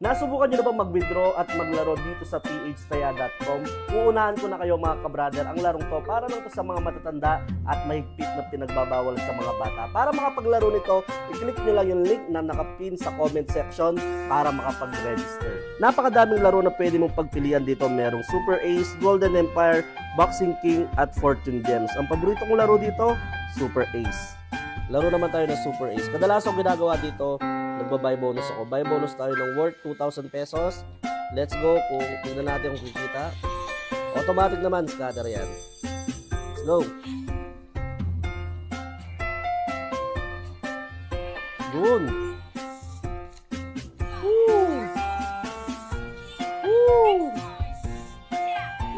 Nasubukan nyo na bang mag-withdraw at maglaro dito sa phtaya.com? Uunahan ko na kayo mga kabrader, ang larong to para lang to sa mga matatanda at mahigpit na pinagbabawal sa mga bata. Para makapaglaro nito, i-click nyo lang yung link na nakapin sa comment section para makapag-register. Napakadaming laro na pwede mong pagpilian dito. Merong Super Ace, Golden Empire, Boxing King at Fortune Gems. Ang paborito kong laro dito, Super Ace. Laro naman tayo ng Super Ace. Kadalasan ang ginagawa dito, nagba-buy bonus ako. Buy bonus tayo ng worth 2,000 pesos. Let's go. Kung tingnan natin kung kikita. Automatic naman, scatter yan. Let's go. Good. Woo! Woo!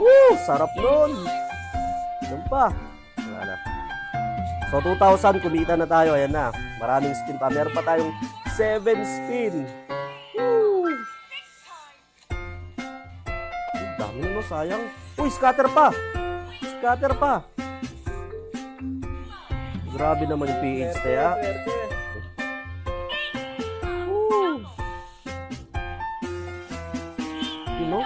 Woo! Sarap nun. Yan pa. Wala na. So, 2,000, kumita na tayo. Ayan na. Maraming spin pa. Meron pa tayong 7 spin. Woo! Ang dami na, no? Sayang. Uy, scatter pa. Scatter pa. Grabe naman yung PH kaya. Woo! You know?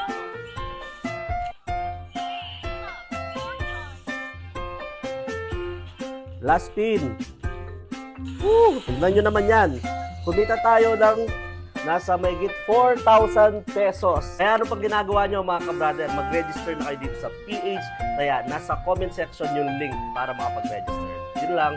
Last spin. Woo! Tignan nyo naman yan. Kumita tayo ng nasa mahigit 4,000 pesos. Kaya ano pang ginagawa nyo mga kabrader? Mag-register na kayo dito sa PH. Kaya nasa comment section yung link para makapag-register. Yun lang.